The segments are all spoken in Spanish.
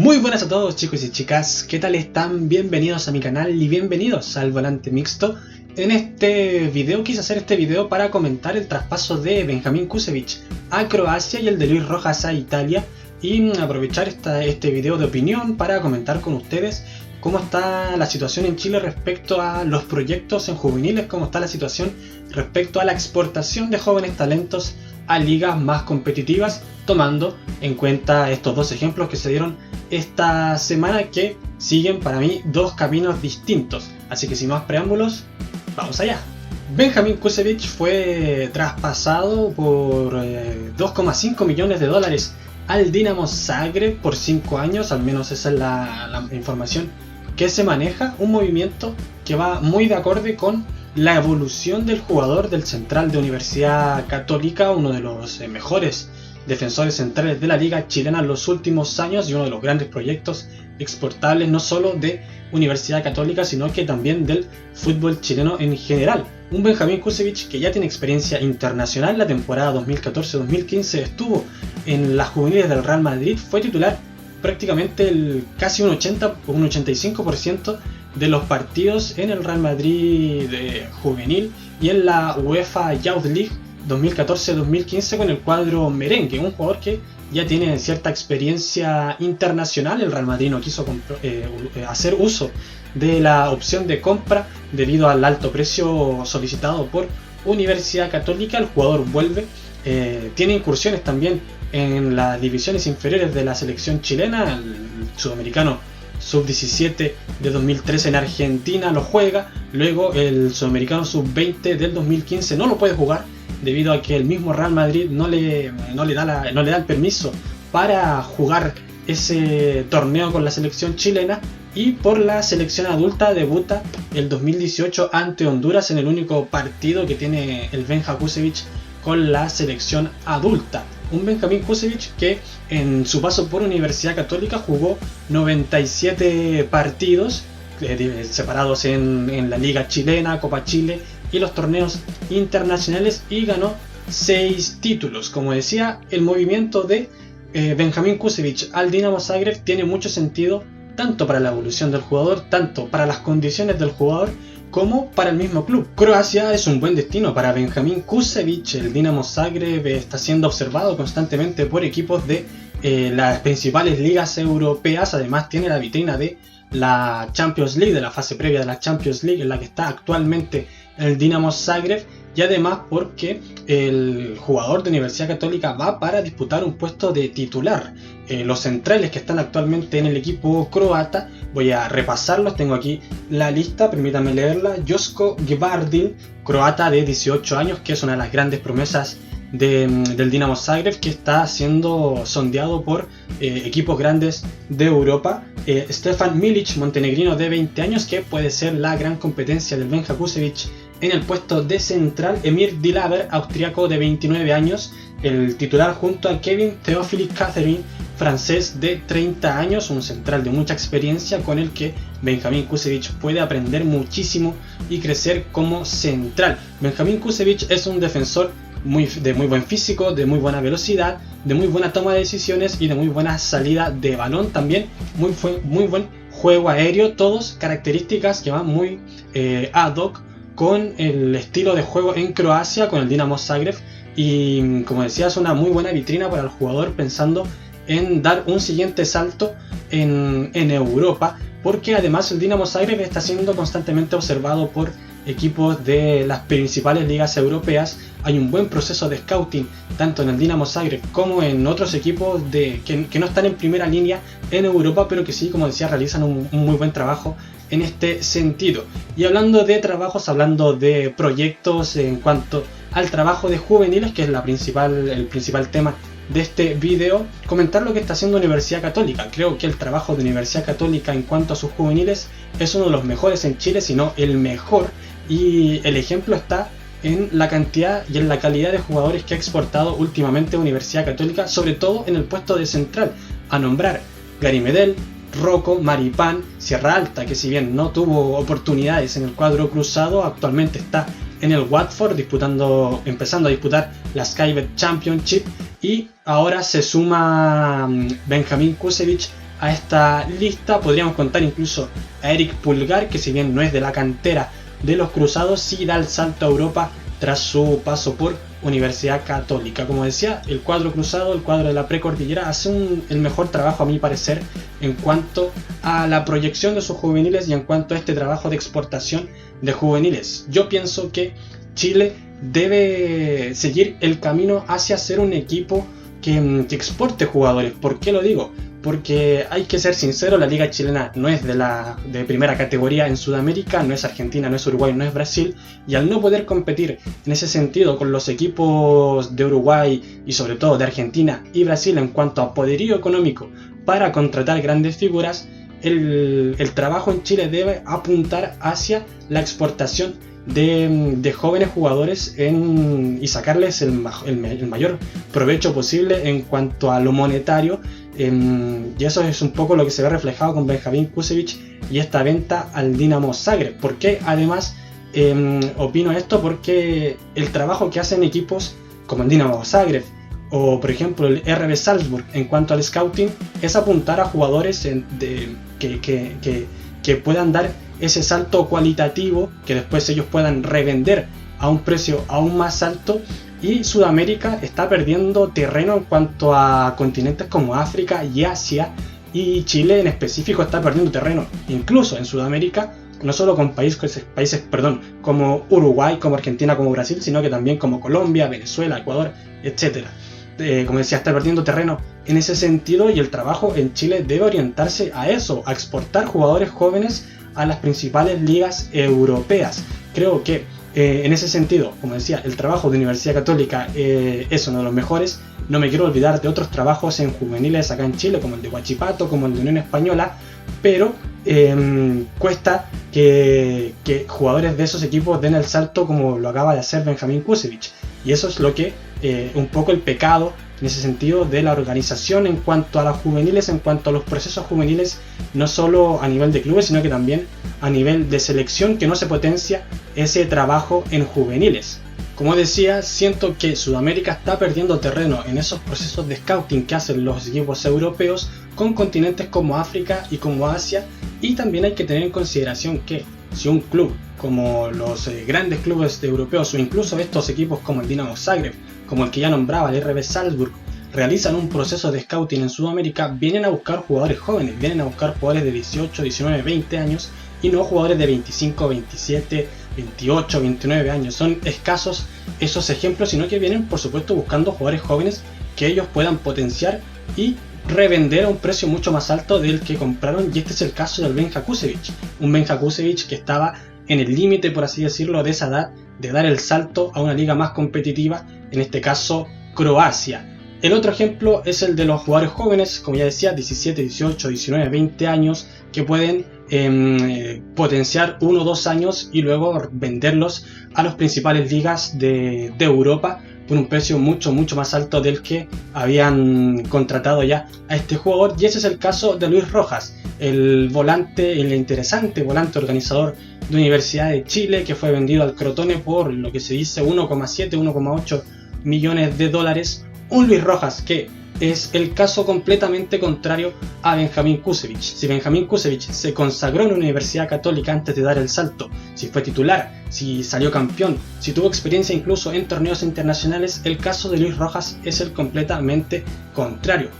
Muy buenas a todos chicos y chicas, ¿qué tal están? Bienvenidos a mi canal y bienvenidos al Volante Mixto. En este video quise hacer este video para comentar el traspaso de Benjamín Kusevich a Croacia y el de Luis Rojas a Italia, y aprovechar este video de opinión para comentar con ustedes cómo está la situación en Chile respecto a los proyectos en juveniles, cómo está la situación respecto a la exportación de jóvenes talentos a ligas más competitivas, tomando en cuenta estos dos ejemplos que se dieron esta semana, que siguen para mí dos caminos distintos. Así que sin más preámbulos, vamos allá. Benjamín Kusevich fue traspasado por 2,5 millones de dólares al Dinamo Zagreb por 5 años, al menos esa es la información que se maneja. Un movimiento que va muy de acorde con la evolución del jugador del central de Universidad Católica, uno de los mejores defensores centrales de la liga chilena en los últimos años y uno de los grandes proyectos exportables no solo de Universidad Católica sino que también del fútbol chileno en general. Un Benjamín Kusevich que ya tiene experiencia internacional. La temporada 2014-2015 estuvo en las juveniles del Real Madrid, fue titular prácticamente casi un 85% de los partidos en el Real Madrid juvenil y en la UEFA Youth League 2014-2015 con el cuadro merengue. Un jugador que ya tiene cierta experiencia internacional. El Real Madrid no quiso hacer uso de la opción de compra debido al alto precio solicitado por Universidad Católica. El jugador vuelve, tiene incursiones también en las divisiones inferiores de la selección chilena. El sudamericano sub-17 de 2013 en Argentina lo juega, luego el sudamericano sub-20 del 2015 no lo puede jugar debido a que el mismo Real Madrid no le da el permiso para jugar ese torneo con la selección chilena, y por la selección adulta debuta el 2018 ante Honduras en el único partido que tiene el Benja Kusevich con la selección adulta. Un Benjamín Kusevich que en su paso por Universidad Católica jugó 97 partidos separados en la Liga Chilena, Copa Chile y los torneos internacionales, y ganó 6 títulos. Como decía, el movimiento de Benjamín Kusevich al Dinamo Zagreb tiene mucho sentido, tanto para la evolución del jugador, tanto para las condiciones del jugador, como para el mismo club. Croacia es un buen destino para Benjamín Kusevich. El Dinamo Zagreb está siendo observado constantemente por equipos de las principales ligas europeas. Además tiene la vitrina de la Champions League, de la fase previa de la Champions League en la que está actualmente el Dinamo Zagreb, y además porque el jugador de Universidad Católica va para disputar un puesto de titular. Los centrales que están actualmente en el equipo croata, voy a repasarlos, tengo aquí la lista, permítanme leerla. Joško Gvardić, croata de 18 años, que es una de las grandes promesas del Dinamo Zagreb, que está siendo sondeado por equipos grandes de Europa. Stefan Milic, montenegrino de 20 años, que puede ser la gran competencia del Benja Kusevich en el puesto de central. Emir Dilaver, austriaco de 29 años, el titular junto a Kevin Theophile Catherine, francés de 30 años, un central de mucha experiencia con el que Benjamín Kusevich puede aprender muchísimo y crecer como central. Benjamín Kusevich es un defensor de muy buen físico, de muy buena velocidad, de muy buena toma de decisiones y de muy buena salida de balón. También muy buen juego aéreo, todos características que van muy ad hoc con el estilo de juego en Croacia, con el Dinamo Zagreb, y como decía, es una muy buena vitrina para el jugador pensando en dar un siguiente salto en Europa, porque además el Dinamo Zagreb está siendo constantemente observado por equipos de las principales ligas europeas. Hay un buen proceso de scouting tanto en el Dinamo Zagreb como en otros equipos que no están en primera línea en Europa, pero que sí, como decía, realizan un muy buen trabajo en este sentido. Y hablando de trabajos, hablando de proyectos en cuanto al trabajo de juveniles, que es el principal tema de este video, comentar lo que está haciendo Universidad Católica. Creo que el trabajo de Universidad Católica en cuanto a sus juveniles es uno de los mejores en Chile, si no el mejor, y el ejemplo está en la cantidad y en la calidad de jugadores que ha exportado últimamente Universidad Católica, sobre todo en el puesto de central, a nombrar Gary Medel, Rocco, Maripán, Sierra Alta, que si bien no tuvo oportunidades en el cuadro cruzado, actualmente está en el Watford empezando a disputar la Skybet Championship, y ahora se suma Benjamín Kusevich a esta lista podríamos contar incluso a Eric Pulgar, que si bien no es de la cantera de los Cruzados, sí da el salto a Europa tras su paso por Universidad Católica. Como decía, el cuadro cruzado, el cuadro de la precordillera, hace el mejor trabajo a mi parecer en cuanto a la proyección de sus juveniles y en cuanto a este trabajo de exportación de juveniles. Yo pienso que Chile debe seguir el camino hacia ser un equipo que exporte jugadores. ¿Por qué lo digo? Porque hay que ser sincero, la liga chilena no es de primera categoría en Sudamérica, no es Argentina, no es Uruguay, no es Brasil, y al no poder competir en ese sentido con los equipos de Uruguay y sobre todo de Argentina y Brasil en cuanto a poderío económico para contratar grandes figuras, el trabajo en Chile debe apuntar hacia la exportación de jóvenes jugadores y sacarles el mayor provecho posible en cuanto a lo monetario, y eso es un poco lo que se ve reflejado con Benjamín Kusevich y esta venta al Dinamo Zagreb. ¿Por qué? Además, opino esto porque el trabajo que hacen equipos como el Dinamo Zagreb o por ejemplo el RB Salzburg en cuanto al scouting es apuntar a jugadores que puedan dar ese salto cualitativo, que después ellos puedan revender a un precio aún más alto. Y Sudamérica está perdiendo terreno en cuanto a continentes como África y Asia, y Chile en específico está perdiendo terreno incluso en Sudamérica, no solo con países como Uruguay, como Argentina, como Brasil, sino que también como Colombia, Venezuela, Ecuador, etc. Como decía, está perdiendo terreno en ese sentido, y el trabajo en Chile debe orientarse a eso, a exportar jugadores jóvenes a las principales ligas europeas. Creo que en ese sentido, como decía, el trabajo de Universidad Católica es uno de los mejores. No me quiero olvidar de otros trabajos en juveniles acá en Chile, como el de Huachipato, como el de Unión Española, pero cuesta que jugadores de esos equipos den el salto como lo acaba de hacer Benjamín Kusevich, y eso es lo que un poco el pecado en ese sentido de la organización en cuanto a las juveniles, en cuanto a los procesos juveniles, no solo a nivel de clubes, sino que también a nivel de selección, que no se potencia ese trabajo en juveniles. Como decía, siento que Sudamérica está perdiendo terreno en esos procesos de scouting que hacen los equipos europeos con continentes como África y como Asia, y también hay que tener en consideración que si un club como los grandes clubes europeos o incluso estos equipos como el Dinamo Zagreb, como el que ya nombraba, el RB Salzburg, realizan un proceso de scouting en Sudamérica, vienen a buscar jugadores jóvenes, vienen a buscar jugadores de 18, 19, 20 años y no jugadores de 25, 27, 28, 29 años. Son escasos esos ejemplos, sino que vienen por supuesto buscando jugadores jóvenes que ellos puedan potenciar y revender a un precio mucho más alto del que compraron, y este es el caso del Benja Kusevich, un Benja Kusevich que estaba en el límite, por así decirlo, de esa edad de dar el salto a una liga más competitiva, en este caso Croacia. El otro ejemplo es el de los jugadores jóvenes, como ya decía, 17, 18, 19, 20 años, que pueden potenciar 1 o 2 años y luego venderlos a las principales ligas de Europa por un precio mucho más alto del que habían contratado ya a este jugador. Y ese es el caso de Luis Rojas, el interesante volante organizador de Universidad de Chile, que fue vendido al Crotone por lo que se dice 1,7, 1,8 millones de dólares. Un Luis Rojas que es el caso completamente contrario a Benjamín Kusevich. Si Benjamín Kusevich se consagró en Universidad Católica antes de dar el salto, si fue titular, si salió campeón, si tuvo experiencia incluso en torneos internacionales, el caso de Luis Rojas es el completamente contrario.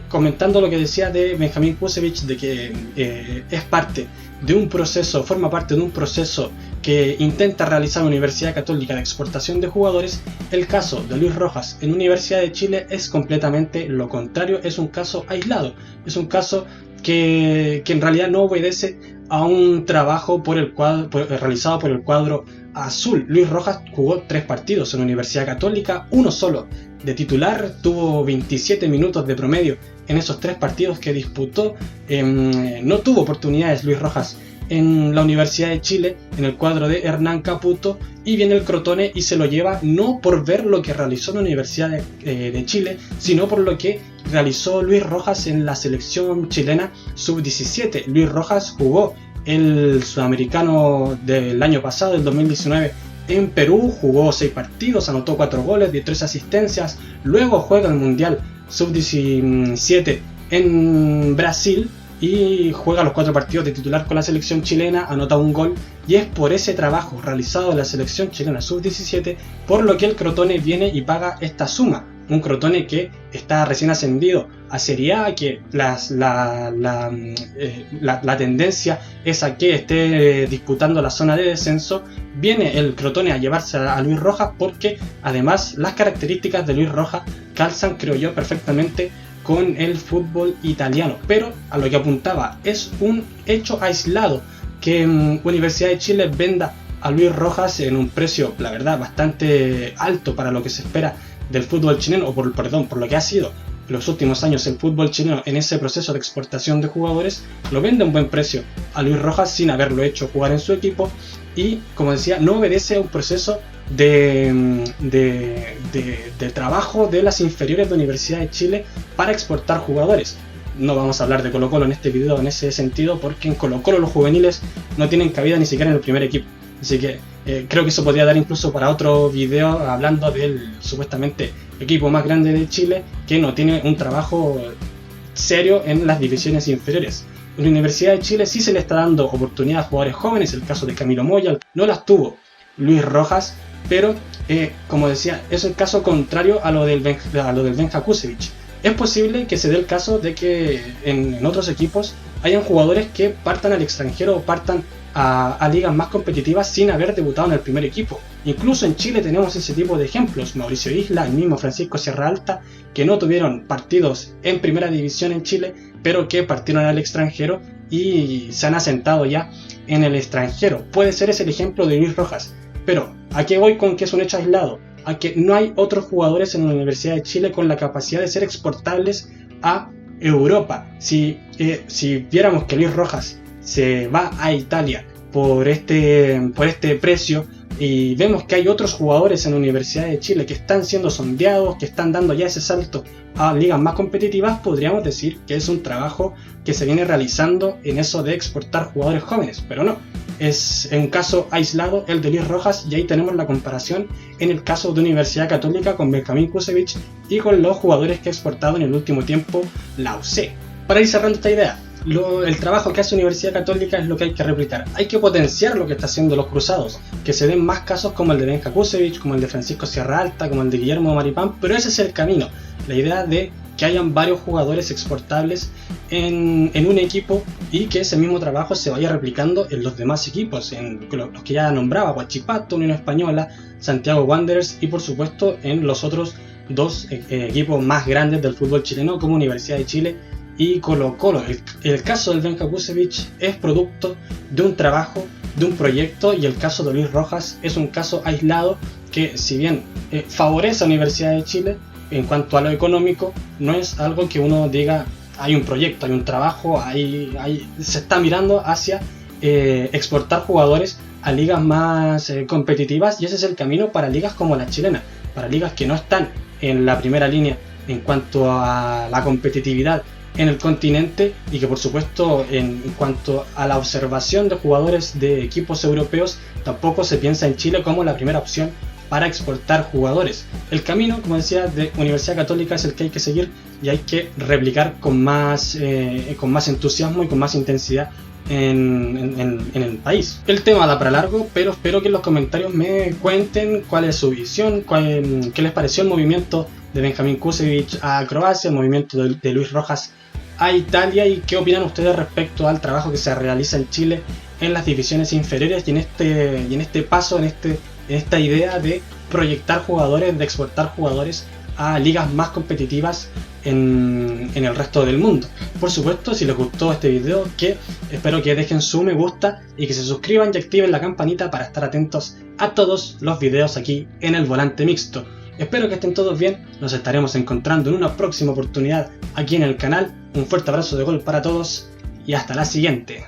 Comentando lo que decía de Benjamín Kusevich, de que es parte de un proceso, forma parte de un proceso que intenta realizar la Universidad Católica de exportación de jugadores, el caso de Luis Rojas en Universidad de Chile es completamente lo contrario. Es un caso aislado, es un caso que en realidad no obedece a un trabajo realizado por el cuadro azul. Luis Rojas jugó 3 partidos en la Universidad Católica, uno solo de titular, tuvo 27 minutos de promedio en esos 3 partidos que disputó. No tuvo oportunidades Luis Rojas en la Universidad de Chile, en el cuadro de Hernán Caputo, y viene el Crotone y se lo lleva no por ver lo que realizó en la Universidad de Chile, sino por lo que realizó Luis Rojas en la selección chilena sub-17. Luis Rojas jugó el sudamericano del año pasado, del 2019, en Perú, jugó 6 partidos, anotó 4 goles, dio 3 asistencias, luego juega el Mundial sub-17 en Brasil y juega los 4 partidos de titular con la selección chilena, anota un gol, y es por ese trabajo realizado en la selección chilena sub-17 por lo que el Crotone viene y paga esta suma. Un Crotone que está recién ascendido a Serie A, que la tendencia es a que esté disputando la zona de descenso. Viene el Crotone a llevarse a Luis Rojas porque además las características de Luis Rojas calzan, creo yo, perfectamente con el fútbol italiano. Pero a lo que apuntaba, es un hecho aislado que Universidad de Chile venda a Luis Rojas en un precio, la verdad, bastante alto para lo que se espera del fútbol chileno, o por lo que ha sido en los últimos años el fútbol chileno en ese proceso de exportación de jugadores. Lo vende a un buen precio a Luis Rojas sin haberlo hecho jugar en su equipo y, como decía, no obedece a un proceso de trabajo de las inferiores de Universidad de Chile para exportar jugadores. No vamos a hablar de Colo Colo en este video en ese sentido, porque en Colo Colo los juveniles no tienen cabida ni siquiera en el primer equipo. Así que creo que eso podría dar incluso para otro video hablando del supuestamente equipo más grande de Chile que no tiene un trabajo serio en las divisiones inferiores. En la Universidad de Chile sí se le está dando oportunidad a jugadores jóvenes, el caso de Camilo Moya, no las tuvo Luis Rojas, pero como decía, es el caso contrario a lo del Benja Kusevich. Es posible que se dé el caso de que en otros equipos hayan jugadores que partan al extranjero o partan a ligas más competitivas sin haber debutado en el primer equipo. Incluso en Chile tenemos ese tipo de ejemplos. Mauricio Isla, el mismo Francisco Sierra Alta, que no tuvieron partidos en primera división en Chile, pero que partieron al extranjero y se han asentado ya en el extranjero. Puede ser ese el ejemplo de Luis Rojas. Pero ¿a qué voy con que es un hecho aislado? A que no hay otros jugadores en la Universidad de Chile con la capacidad de ser exportables a Europa. Si viéramos que Luis Rojas se va a Italia por este precio y vemos que hay otros jugadores en la Universidad de Chile que están siendo sondeados, que están dando ya ese salto a ligas más competitivas, podríamos decir que es un trabajo que se viene realizando en eso de exportar jugadores jóvenes, pero no. Es un caso aislado el de Luis Rojas, y ahí tenemos la comparación en el caso de Universidad Católica con Benjamín Kusevich y con los jugadores que ha exportado en el último tiempo la UC. Para ir cerrando esta idea, el trabajo que hace Universidad Católica es lo que hay que replicar. Hay que potenciar lo que está haciendo los cruzados, que se den más casos como el de Benja Kusevich, como el de Francisco Sierra Alta, como el de Guillermo Maripán, pero ese es el camino. La idea de que hayan varios jugadores exportables en un equipo y que ese mismo trabajo se vaya replicando en los demás equipos, en los que ya nombraba, Huachipato, Unión Española, Santiago Wanderers y por supuesto en los otros dos equipos más grandes del fútbol chileno como Universidad de Chile y Colo Colo. El caso del Benja Kusevich es producto de un trabajo, de un proyecto, y el caso de Luis Rojas es un caso aislado que, si bien favorece a Universidad de Chile en cuanto a lo económico, no es algo que uno diga hay un proyecto, hay un trabajo, se está mirando hacia exportar jugadores a ligas más competitivas, y ese es el camino para ligas como la chilena, para ligas que no están en la primera línea en cuanto a la competitividad en el continente, y que por supuesto en cuanto a la observación de jugadores de equipos europeos tampoco se piensa en Chile como la primera opción para exportar jugadores. El camino, como decía, de Universidad Católica es el que hay que seguir y hay que replicar con más entusiasmo y con más intensidad en el país. El tema da para largo, pero espero que en los comentarios me cuenten cuál es su visión, qué les pareció el movimiento de Benjamín Kusevich a Croacia, el movimiento de Luis Rojas a Italia, y qué opinan ustedes respecto al trabajo que se realiza en Chile en las divisiones inferiores y en este paso, en esta idea de proyectar jugadores, de exportar jugadores a ligas más competitivas en el resto del mundo. Por supuesto, si les gustó este video, espero que dejen su me gusta y que se suscriban y activen la campanita para estar atentos a todos los videos aquí en el Volante Mixto. Espero que estén todos bien, nos estaremos encontrando en una próxima oportunidad aquí en el canal. Un fuerte abrazo de gol para todos y hasta la siguiente.